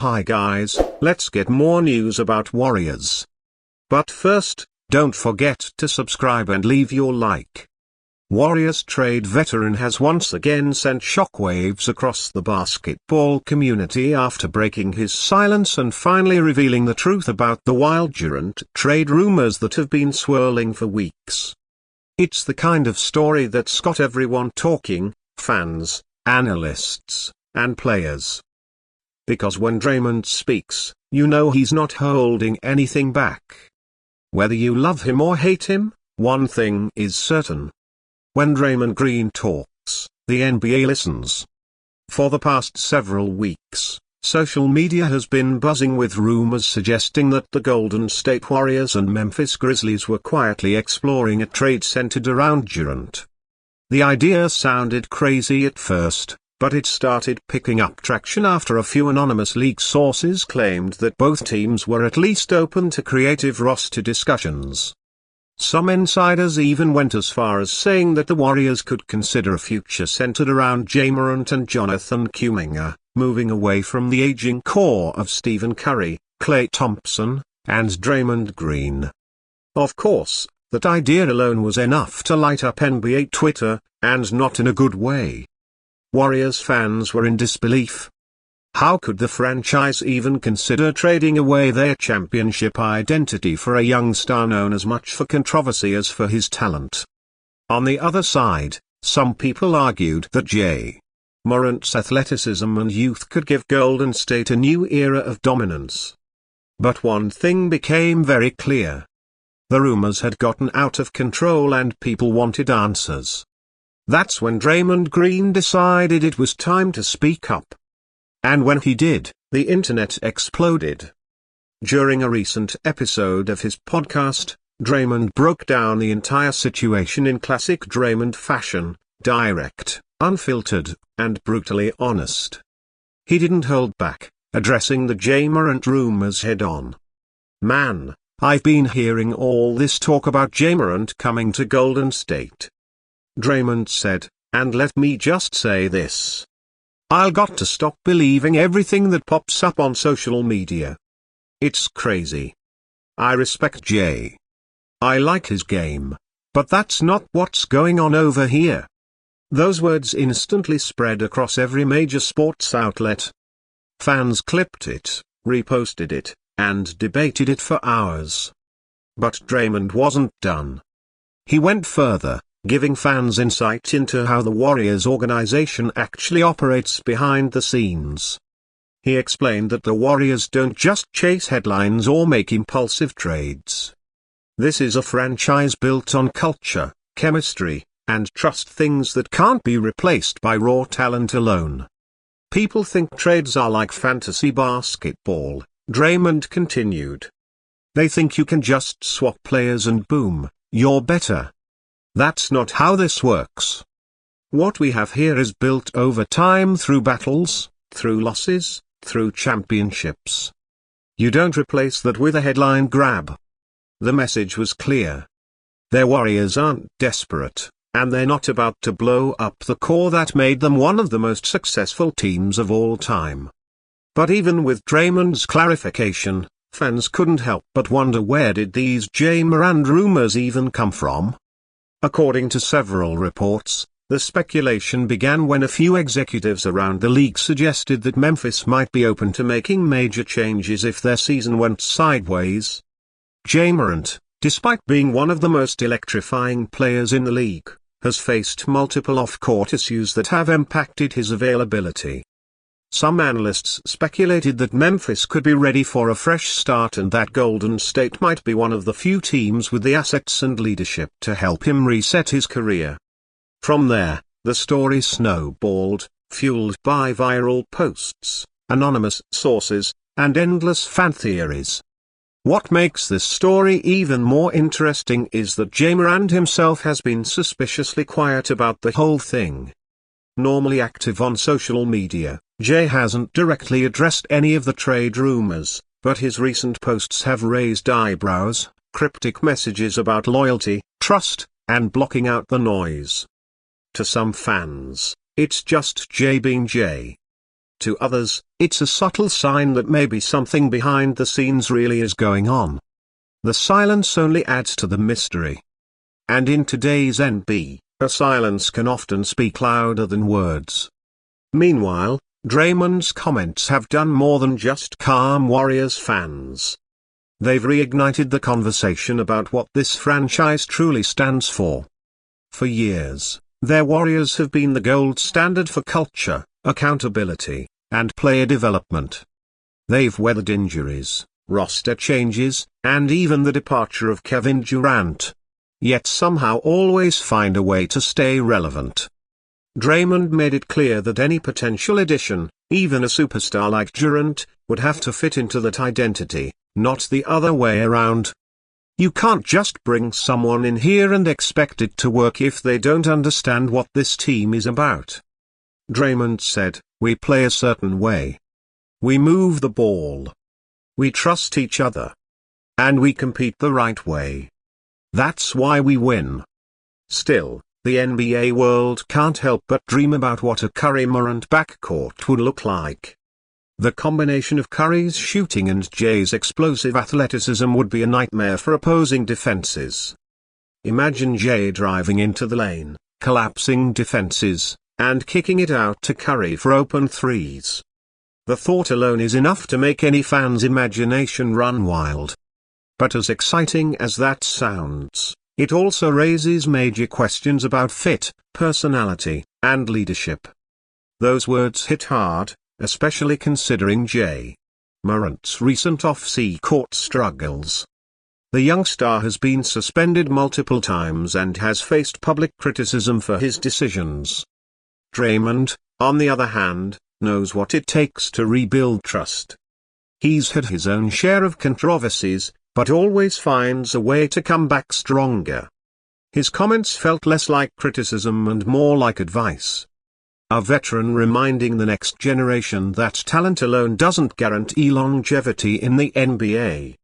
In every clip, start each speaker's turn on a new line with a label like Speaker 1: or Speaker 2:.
Speaker 1: Hi guys, let's get more news about Warriors. But first, don't forget to subscribe and leave your like. Warriorstrade veteran has once again sent shockwaves across the basketball community after breaking his silence and finally revealing the truth about the wild Durant trade rumors that have been swirling for weeks. It's the kind of story that's got everyone talking, fans, analysts, and players. Because when Draymond speaks, you know he's not holding anything back. Whether you love him or hate him, one thing is certain. When Draymond Green talks, the NBA listens. For the past several weeks, social media has been buzzing with rumors suggesting that the Golden State Warriors and Memphis Grizzlies were quietly exploring a trade centered around Durant. The idea sounded crazy at first, but it started picking up traction after a few anonymous league sources claimed that both teams were at least open to creative roster discussions. Some insiders even went as far as saying that the Warriors could consider a future centered around Morant and Jonathan Kuminga, moving away from the aging core of Stephen Curry, Klay Thompson, and Draymond Green. Of course, that idea alone was enough to light up NBA Twitter, and not in a good way. Warriors fans were in disbelief. How could the franchise even consider trading away their championship identity for a young star known as much for controversy as for his talent? On the other side, some people argued that Morant's athleticism and youth could give Golden State a new era of dominance. But one thing became very clear. The rumors had gotten out of control and people wanted answers. That's when Draymond Green decided it was time to speak up. And when he did, the internet exploded. During a recent episode of his podcast, Draymond broke down the entire situation in classic Draymond fashion, direct, unfiltered, and brutally honest. He didn't hold back, addressing the Morant rumors head-on. "Man, I've been hearing all this talk about Morant coming to Golden State," Draymond said, "and let me just say this. I'll got to stop believing everything that pops up on social media. It's crazy. I respect Jay. I like his game. But that's not what's going on over here." Those words instantly spread across every major sports outlet. Fans clipped it, reposted it, and debated it for hours. But Draymond wasn't done. He went further, giving fans insight into how the Warriors organization actually operates behind the scenes. He explained that the Warriors don't just chase headlines or make impulsive trades. This is a franchise built on culture, chemistry, and trust, things that can't be replaced by raw talent alone. "People think trades are like fantasy basketball," Draymond continued. "They think you can just swap players and boom, you're better. That's not how this works. What we have here is built over time through battles, through losses, through championships. You don't replace that with a headline grab." The message was clear. Their Warriors aren't desperate, and they're not about to blow up the core that made them one of the most successful teams of all time. But even with Draymond's clarification, fans couldn't help but wonder, where did these Morant rumors even come from? According to several reports, the speculation began when a few executives around the league suggested that Memphis might be open to making major changes if their season went sideways. Morant, despite being one of the most electrifying players in the league, has faced multiple off-court issues that have impacted his availability. Some analysts speculated that Memphis could be ready for a fresh start and that Golden State might be one of the few teams with the assets and leadership to help him reset his career. From there, the story snowballed, fueled by viral posts, anonymous sources, and endless fan theories. What makes this story even more interesting is that Morant himself has been suspiciously quiet about the whole thing. Normally active on social media, Jay hasn't directly addressed any of the trade rumors, but his recent posts have raised eyebrows, cryptic messages about loyalty, trust, and blocking out the noise. To some fans, it's just Jay being Jay. to others, it's a subtle sign that maybe something behind the scenes really is going on. The silence only adds to the mystery. And in today's NBA, a silence can often speak louder than words. Meanwhile, Draymond's comments have done more than just calm Warriors fans. They've reignited the conversation about what this franchise truly stands for. For years, their Warriors have been the gold standard for culture, accountability, and player development. They've weathered injuries, roster changes, and even the departure of Kevin Durant. Yet somehow always find a way to stay relevant. Draymond made it clear that any potential addition, even a superstar like Durant, would have to fit into that identity, not the other way around. You can't just bring someone in here and expect it to work if they don't understand what this team is about. Draymond said, "We play a certain way. We move the ball. We trust each other. And we compete the right way. That's why we win." Still, the NBA world can't help but dream about what a Curry-Morant backcourt would look like. The combination of Curry's shooting and Jay's explosive athleticism would be a nightmare for opposing defenses. Imagine Jay driving into the lane, collapsing defenses, and kicking it out to Curry for open threes. The thought alone is enough to make any fan's imagination run wild. But as exciting as that sounds, it also raises major questions about fit, personality, and leadership. Those words hit hard, especially considering J. Morant's recent off-court struggles. The young star has been suspended multiple times and has faced public criticism for his decisions. Draymond, on the other hand, knows what it takes to rebuild trust. He's had his own share of controversies, but always finds a way to come back stronger. His comments felt less like criticism and more like advice. A veteran reminding the next generation that talent alone doesn't guarantee longevity in the NBA.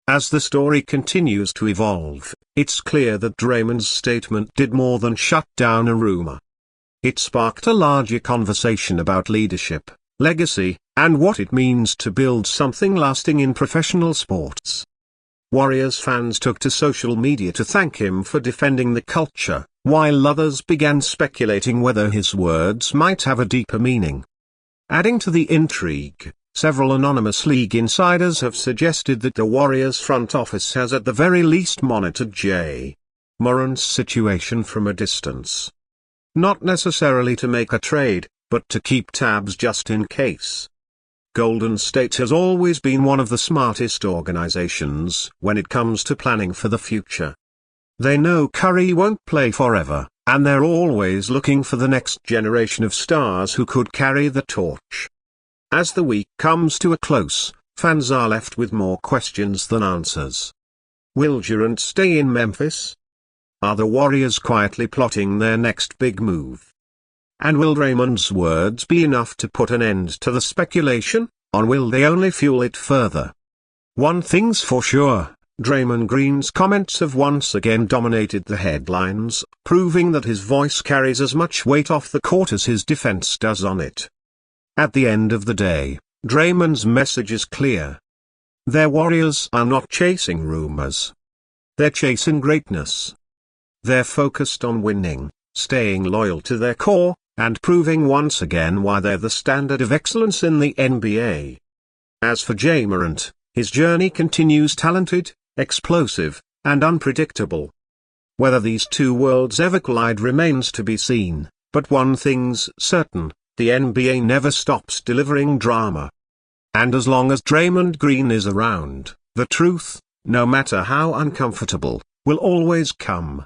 Speaker 1: As the story continues to evolve, it's clear that Draymond's statement did more than shut down a rumor. It sparked a larger conversation about leadership, legacy, and what it means to build something lasting in professional sports. Warriors fans took to social media to thank him for defending the culture, while others began speculating whether his words might have a deeper meaning. Adding to the intrigue, several anonymous league insiders have suggested that the Warriors front office has at the very least monitored J. Morant's situation from a distance. Not necessarily to make a trade, but to keep tabs just in case. Golden State has always been one of the smartest organizations when it comes to planning for the future. They know Curry won't play forever, and they're always looking for the next generation of stars who could carry the torch. As the week comes to a close, fans are left with more questions than answers. Will Durant stay in Memphis? Are the Warriors quietly plotting their next big move? And will Draymond's words be enough to put an end to the speculation, or will they only fuel it further? One thing's for sure, Draymond Green's comments have once again dominated the headlines, proving that his voice carries as much weight off the court as his defense does on it. At the end of the day, Draymond's message is clear. Their Warriors are not chasing rumors. They're chasing greatness. They're focused on winning, staying loyal to their core, and proving once again why they're the standard of excellence in the NBA. As for J. Morant, his journey continues talented, explosive, and unpredictable. Whether these two worlds ever collide remains to be seen, but one thing's certain, the NBA never stops delivering drama. And as long as Draymond Green is around, the truth, no matter how uncomfortable, will always come.